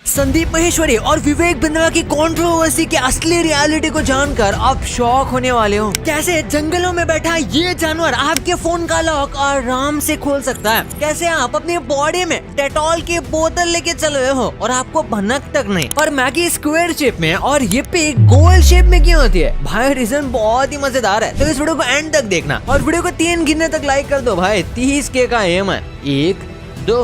संदीप माहेश्वरी और विवेक बिंद्रा की कंट्रोवर्सी के असली रियलिटी को जानकर आप शॉक होने वाले हो। कैसे जंगलों में बैठा ये जानवर आपके फोन का लॉक आराम से खोल सकता है। कैसे आप अपनी बॉडी में डेटॉल की बोतल लेके चल रहे हो और आपको भनक तक नहीं। और मैगी स्क्वायर शेप में और ये गोल शेप में क्यों होती है भाई? रीजन बहुत ही मजेदार है, तो इस वीडियो को एंड तक देखना और वीडियो को 3 गिनने तक लाइक कर दो भाई। 30K का एम है। 1 2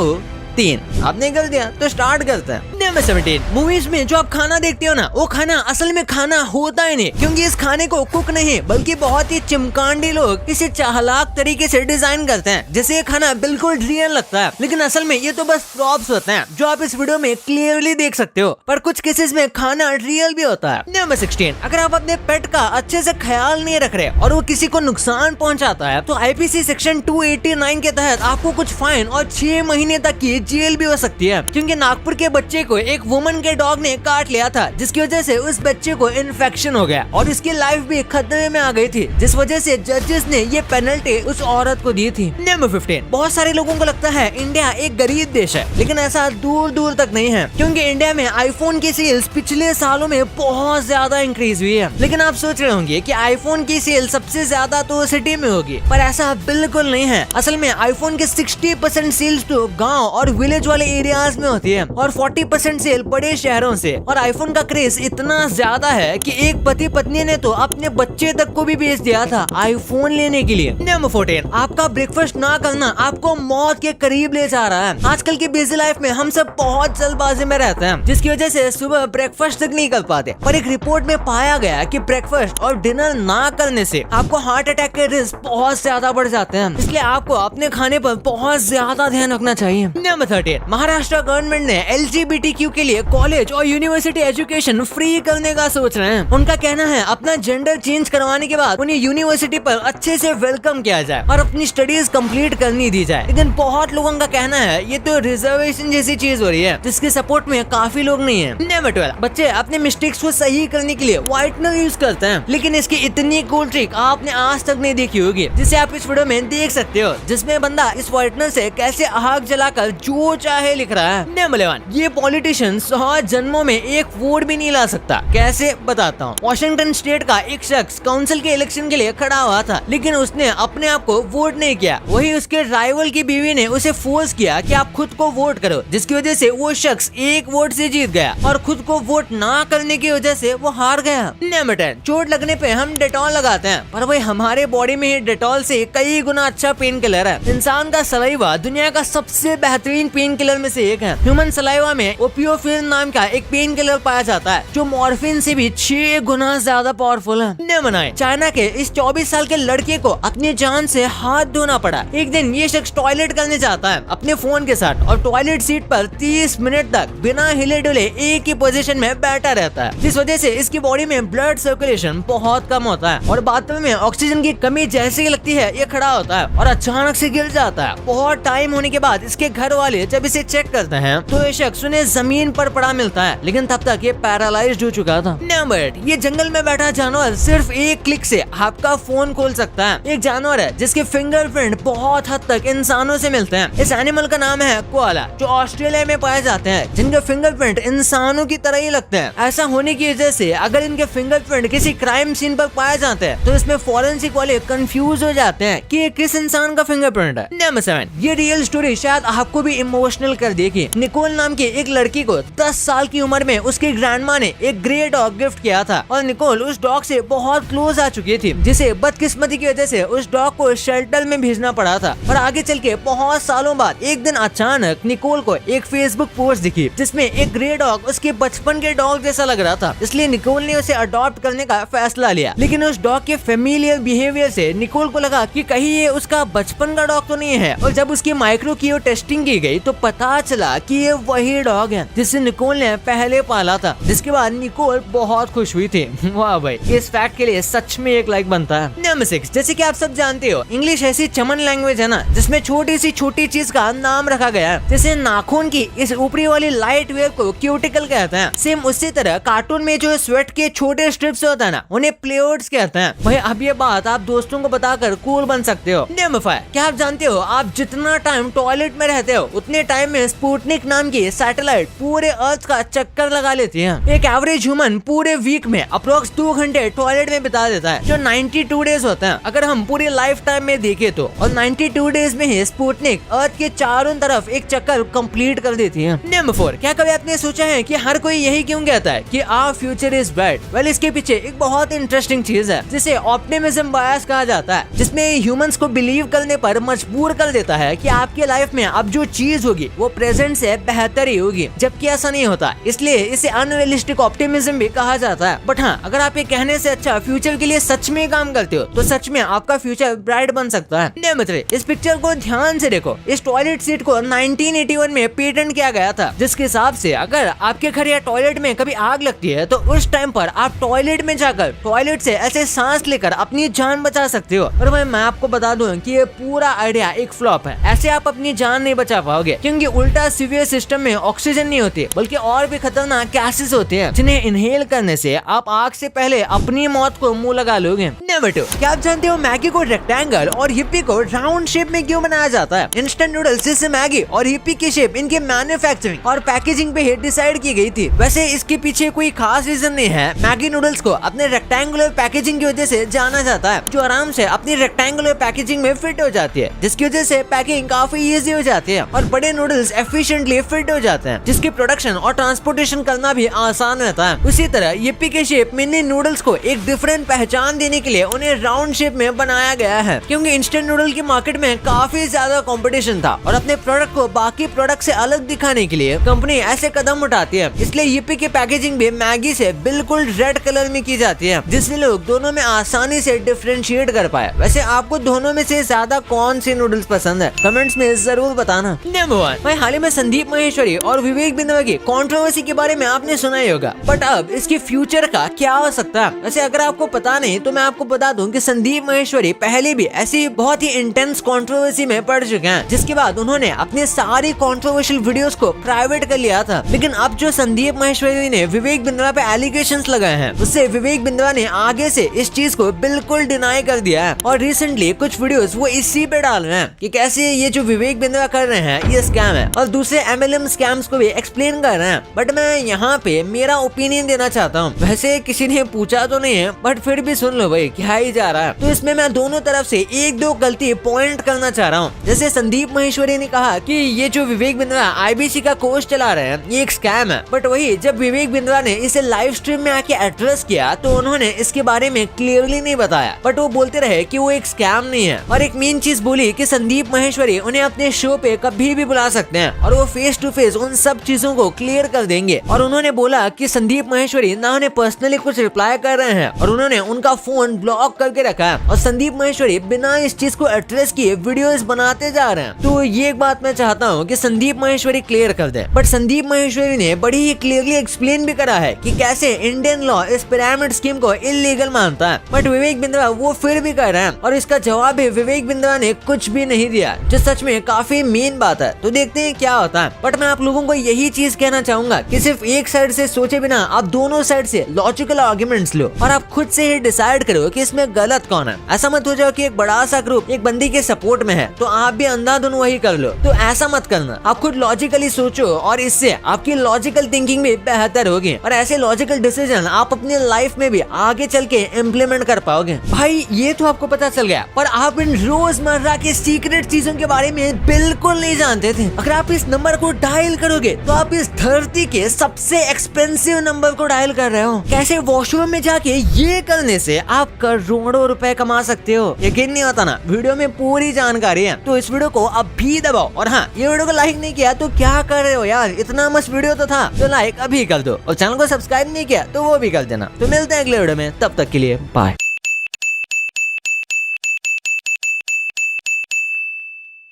3 आपने कर दिया तो स्टार्ट करते हैं। नंबर 17 मूवीज में जो आप खाना देखते हो ना, वो खाना असल में खाना होता ही नहीं, क्योंकि इस खाने को कुक नहीं बल्कि बहुत ही चिमकांडी लोग इसे चालाक तरीके से डिजाइन करते हैं, जैसे ये खाना बिल्कुल रियल लगता है, लेकिन असल में ये तो बस प्रॉप्स होते हैं जो आप इस वीडियो में क्लियरली देख सकते हो। पर कुछ केसेस में खाना रियल भी होता है। नंबर 16 अगर आप अपने पेट का अच्छे से ख्याल नहीं रख रहे और वो किसी को नुकसान पहुंचाता है, तो IPC सेक्शन 289 के तहत आपको कुछ फाइन और 6 महीने तक की जेल भी हो सकती है। क्योंकि नागपुर के बच्चे को एक वुमन के डॉग ने काट लिया था, जिसकी वजह से उस बच्चे को इन्फेक्शन हो गया और इसकी लाइफ भी खतरे में आ गई थी, जिस वजह से जजेस ने ये पेनल्टी उस औरत को दी थी। नंबर 15 बहुत सारे लोगों को लगता है इंडिया एक गरीब देश है, लेकिन ऐसा दूर दूर तक नहीं है, क्योंकि इंडिया में आईफोन की सेल्स पिछले सालों में बहुत ज्यादा इंक्रीज हुई है। लेकिन आप सोच रहे होंगे कि आईफोन की सेल सबसे ज्यादा तो सिटी में होगी, पर ऐसा बिल्कुल नहीं है। असल में आईफोन के 60% सेल्स तो गाँव और विलेज वाले एरियाज में होती है और 40% सेल बड़े शहरों से। और आईफोन का क्रेज इतना ज्यादा है कि एक पति पत्नी ने तो अपने बच्चे तक को भी बेच दिया था आईफोन लेने के लिए। नंबर 14 आपका ब्रेकफास्ट ना करना आपको मौत के करीब ले जा रहा है। आजकल की बिजी लाइफ में हम सब बहुत जल्दबाजी में रहते हैं, जिसकी वजह से सुबह ब्रेकफास्ट तक नहीं कर पाते। पर एक रिपोर्ट में पाया गया कि ब्रेकफास्ट और डिनर ना करने से आपको हार्ट अटैक के रिस्क बहुत ज्यादा बढ़ जाते हैं, इसलिए आपको अपने खाने पर बहुत ज्यादा ध्यान रखना चाहिए। नंबर 13 महाराष्ट्र गवर्नमेंट ने LGBTQ के लिए कॉलेज और यूनिवर्सिटी एजुकेशन फ्री करने का सोच रहे हैं। उनका कहना है अपना जेंडर चेंज करवाने के बाद उन्हें यूनिवर्सिटी पर अच्छे से वेलकम किया जाए और अपनी स्टडीज कंप्लीट करनी दी जाए। लेकिन बहुत लोगों का कहना है ये तो रिजर्वेशन जैसी चीज हो रही है, जिसके सपोर्ट में काफी लोग नहीं है। नंबर 12 बच्चे अपने मिस्टेक्स को सही करने के लिए व्हाइटनर यूज करते हैं, लेकिन इसकी इतनी कूल ट्रिक आपने आज तक नहीं देखी होगी, जिसे आप इस वीडियो में देख सकते हो, जिसमें बंदा इस व्हाइटनर से कैसे आग जलाकर जो चाहे लिख रहा है। नंबर 11 ये पॉलिटिशियन 100 जन्मों में एक वोट भी नहीं ला सकता। कैसे बताता हूँ। वॉशिंगटन स्टेट का एक शख्स काउंसिल के इलेक्शन के लिए खड़ा हुआ था, लेकिन उसने अपने आप को वोट नहीं किया। वही उसके राइवल की बीवी ने उसे फोर्स किया कि आप खुद को वोट करो, जिसकी वजह से वो शख्स एक वोट से जीत गया और खुद को वोट ना करने की वजह से वो हार गया। नंबर 10 चोट लगने पे हम डेटॉल लगाते हैं, पर भाई हमारे बॉडी में डेटॉल से कई गुना अच्छा पेन किलर है। इंसान का सलाइवा दुनिया का सबसे बेहतरीन पेन किलर में से एक है। ह्यूमन सलाइवा में ओपियोफिन नाम का एक पेन किलर पाया जाता है, जो मॉर्फिन से भी 6 गुना ज्यादा पावरफुल है। नंबर 9 चाइना के इस 24 साल के लड़के को अपनी जान से हाथ धोना पड़ा। एक दिन ये शख्स टॉयलेट करने जाता है अपने फोन के साथ और टॉयलेट सीट पर 30 मिनट तक बिना हिले डुले एक ही पोजीशन में बैठा रहता है, जिस वजह से इसकी बॉडी में ब्लड सर्कुलेशन बहुत कम होता है और बाथरूम में ऑक्सीजन की कमी जैसे ही लगती है ये खड़ा होता है और अचानक से गिर जाता है। बहुत टाइम होने के बाद इसके घर वाले जब इसे चेक करते हैं तो ये शख्स उन्हें जमीन पर पड़ा मिलता है, लेकिन तब तक ये पैरालाइज्ड हो चुका था। नंबर 8 ये जंगल में बैठा जानवर सिर्फ एक क्लिक से आपका फोन खोल सकता है। एक जानवर है जिसके फिंगरप्रिंट बहुत हद तक इंसानों से मिलते हैं। इस एनिमल का नाम है कोआला, जो ऑस्ट्रेलिया में पाए जाते हैं, जिनके फिंगरप्रिंट इंसानों की तरह ही लगते हैं। ऐसा होने की वजह से अगर इनके फिंगरप्रिंट किसी क्राइम सीन पर पाए जाते हैं तो इसमें फॉरेंसिक वाले कंफ्यूज हो जाते हैं कि ये किस इंसान का फिंगरप्रिंट है। नंबर 7 ये रियल स्टोरी शायद आपको भी इमोशनल कर देगी। निकोल नाम की एक लड़की को 10 साल की उम्र में उसकी ग्रैंडमा ने एक ग्रे डॉग गिफ्ट किया था और निकोल उस डॉग से बहुत क्लोज आ चुकी थी, जिसे बदकिस्मती की वजह से उस डॉग को शेल्टर में भेजना पड़ा था। और आगे चल के बहुत सालों बाद एक दिन अचानक निकोल को एक फेसबुक पोस्ट दिखी, जिसमें एक ग्रे डॉग उसके बचपन के डॉग जैसा लग रहा था, इसलिए निकोल ने उसे अडॉप्ट करने का फैसला लिया। लेकिन उस डॉग के फेमिलियर बिहेवियर से निकोल को लगा कि कहीं ये उसका बचपन का डॉग तो नहीं है, और जब उसकी माइक्रो की टेस्टिंग की गई तो पता चला कि ये वही डॉग है जिसे निकोल ने पहले पाला था, जिसके बाद निकोल बहुत खुश हुई थी। वाह भाई, इस फैक्ट के लिए सच में एक लाइक बनता है। नंबर 6 जैसे कि आप सब जानते हो, इंग्लिश ऐसी चमन लैंग्वेज है ना, जिसमें छोटी सी छोटी चीज का नाम रखा गया है। जैसे नाखून की इस ऊपरी वाली लाइट वेयर को क्यूटिकल कहते हैं। सेम उसी तरह कार्टून में जो स्वेट के छोटे स्ट्रिप्स होता है ना, उन्हें प्लेट्स कहते हैं। भाई अब ये बात आप दोस्तों को बताकर कूल बन सकते हो। नंबर 5 क्या आप जानते हो, आप जितना टाइम टॉयलेट में रहते हो उतने टाइम में स्पुतनिक नाम की सैटेलाइट पूरे अर्थ का चक्कर लगा लेती है। एक एवरेज ह्यूमन पूरे वीक में अप्रोक्स 2 घंटे टॉयलेट में बिता देता है, जो 92 डेज होते हैं अगर हम पूरी लाइफ टाइम में देखे तो। और 92 डेज में ही स्पुतनिक अर्थ के चारों तरफ एक चक्कर कंप्लीट कर देती है। नंबर 4, क्या कभी आपने सोचा है कि हर कोई यही क्यों कहता है कि our future is bright? Well, इसके पीछे एक बहुत इंटरेस्टिंग चीज है जिसे ऑप्टिमिज्म बायस कहा जाता है, जिसमें ह्यूमंस को बिलीव करने पर मजबूर कर देता है कि आपके लाइफ में अब जो चीज होगी वो प्रेजेंट से बेहतर ही होगी, जबकि ऐसा नहीं होता। इसलिए इसे अनरियलिस्टिक ऑप्टिमिज्म भी कहा जाता है। बट हाँ, अगर आप ये कहने से अच्छा फ्यूचर के लिए सच में काम करते हो तो सच में आपका फ्यूचर ब्राइट बन सकता है। नंबर 3, इस पिक्चर को ध्यान से देखो। इस टॉयलेट सीट को 1981 में पेटेंट किया गया था, जिसके हिसाब से अगर आपके घर या टॉयलेट में कभी आग लगती है तो उस टाइम पर आप टॉयलेट में जाकर टॉयलेट से ऐसे सांस लेकर अपनी जान बचा सकते हो। और मैं आपको बता दूं कि ये पूरा आइडिया एक फ्लॉप है। ऐसे आप अपनी जान नहीं बचा पाओगे, क्योंकि उल्टा सीवियर सिस्टम में ऑक्सीजन नहीं होती, बल्कि और भी खतरनाक गैसेस होते हैं जिन्हें इनहेल करने से आप आग से पहले अपनी मौत को मुंह लगा लोगे। नंबर 2, क्या आप जानते हो मैगी को रेक्टेंगल और हिप्पी को राउंड शेप में क्यों बनाया जाता है? इंस्टेंट नूडल्स जैसे मैगी और हिप्पी की शेप इनके मैन्युफैक्चरिंग और पैकेजिंग पे ही डिसाइड की गई थी। वैसे इसके पीछे कोई खास रीजन नहीं है। मैगी नूडल्स को अपने रेक्टेंगुलर पैकेजिंग की वजह से जाना जाता है, जो आराम से अपनी रेक्टेंगुलर पैकेजिंग में फिट हो जाती है, जिसकी वजह से पैकिंग काफी इजी हो जाती है और बड़े नूडल्स एफिशिएंटली फिट हो जाते हैं, जिसकी प्रोडक्शन और ट्रांसपोर्टेशन करना भी आसान रहता है। उसी तरह हिप्पी के शेप मिनी नूडल्स को एक डिफरेंट पहचान देने के लिए उन्हें राउंड शेप में बनाया गया है, क्योंकि इंस्टेंट नूडल की मार्केट में काफी ज्यादा कंपटीशन था और अपने प्रोडक्ट को बाकी प्रोडक्ट से अलग दिखाने के लिए कंपनी ऐसे कदम उठाती है। इसलिए हिप्पी की पैकेजिंग भी मैगी से बिल्कुल रेड कलर में की जाती है, जिससे लोग दोनों में आसानी से डिफरेंशिएट कर पाए। वैसे आपको दोनों में से ज्यादा कौन सी नूडल्स पसंद है? कमेंट्स में जरूर बताना। नंबर 1, भाई हाल ही में संदीप माहेश्वरी और विवेक बिंद्रा की कंट्रोवर्सी के बारे में आपने सुना ही होगा, बट अब इसके फ्यूचर का क्या हो सकता है? वैसे अगर आपको पता नहीं तो मैं आपको बता दूं कि संदीप माहेश्वरी पहले भी ऐसी बहुत ही इंटेंस कंट्रोवर्सी में पड़ चुके हैं, जिसके बाद उन्होंने अपने सारी कंट्रोवर्शियल वीडियोस को प्राइवेट कर लिया था। लेकिन अब जो संदीप माहेश्वरी ने विवेक बिंद्रा पे एलिगेशंस लगाए हैं, उससे विवेक बिंद्रा ने आगे से इस चीज को बिल्कुल डिनाई कर दिया है और रिसेंटली कुछ वीडियोस वो इसी पे डाल रहे हैं कि कैसे ये जो विवेक बिंद्रा कर रहे हैं ये स्कैम है, और दूसरे MLM स्कैम्स को भी एक्सप्लेन कर रहे हैं। बट मैं यहाँ पे मेरा ओपिनियन देना चाहता हूँ। वैसे किसी ने पूछा तो नहीं है, बट फिर भी सुन लो भाई क्या ही जा रहा है। तो इसमें मैं दोनों तरफ से 1-2 गलती पॉइंट करना चाह रहा हूँ। जैसे संदीप माहेश्वरी ने कहा कि ये जो विवेक बिंद्रा IBC का कोर्स चला रहे हैं ये एक स्कैम है, बट वही जब विवेक बिंद्रा ने इसे लाइव स्ट्रीम में आके एड्रेस किया तो उन्होंने इसके बारे में क्लियरली नहीं बताया, बट वो बोलते रहे कि वो एक स्कैम नहीं है। और एक मेन चीज बोली कि संदीप माहेश्वरी उन्हें अपने शो पे कभी भी बुला सकते हैं और वो फेस टू फेस उन सब चीजों को क्लियर कर देंगे। और उन्होंने बोला कि संदीप माहेश्वरी ना उन्हें पर्सनली कुछ रिप्लाई कर रहे हैं और उन्होंने उनका फोन ब्लॉक करके रखा है, और संदीप माहेश्वरी बिना इस चीज को एड्रेस किए वीडियोस बनाते जा रहे हैं। तो ये एक बात मैं चाहता हूँ कि संदीप माहेश्वरी क्लियर कर दे। बट संदीप माहेश्वरी ने बड़ी ही क्लियरली एक्सप्लेन भी करा है कि कैसे इंडियन लॉ इस पिरामिड स्कीम को इलीगल मानता है, बट विवेक बिंद्रा वो फिर भी कर रहे हैं और इसका जवाब भी विवेक बिंद्रा ने कुछ भी नहीं दिया, जो सच में काफी मेन बात है। तो देखते हैं क्या होता है। बट मैं आप लोगों को यही चीज कहना चाहूंगा कि सिर्फ एक साइड से सोचे बिना आप दोनों साइड से लॉजिकल आर्गुमेंट्स लो और आप खुद से ही डिसाइड करो कि इसमें गलत कौन है। ऐसा मत हो जाओ कि एक बड़ा सा ग्रुप एक बंदी के सपोर्ट में है तो आप भी अंधाधुन वही कर लो। तो ऐसा मत करना, आप खुद लॉजिकली सोचो और इससे आपकी लॉजिकल थिंकिंग भी बेहतर होगी और ऐसे लॉजिकल डिसीजन आप अपनी लाइफ में भी आगे चल के इम्प्लीमेंट कर पाओगे। भाई ये तो आपको पता चल गया, पर आप इन रोजमर्रा के सीक्रेट चीजों के बारे में बिल्कुल नहीं जानते थे। अगर आप इस नंबर को डायल करोगे तो आप इस धरती के सबसे एक्सपेंसिव नंबर को डायल कर रहे हो। कैसे वॉशरूम में जाके ये करने से आप करोड़ों रुपए कमा सकते हो। यकीन नहीं होता ना? वीडियो में पूरी जानकारी है, तो इस वीडियो को अभी दबाओ। और हाँ, ये वीडियो को लाइक नहीं किया तो क्या कर रहे हो यार, इतना मस्त वीडियो तो था, तो लाइक अभी कर दो और चैनल को सब्सक्राइब नहीं किया तो वो भी कर देना। तो मिलते हैं अगले वीडियो में, तब तक के लिए बाय।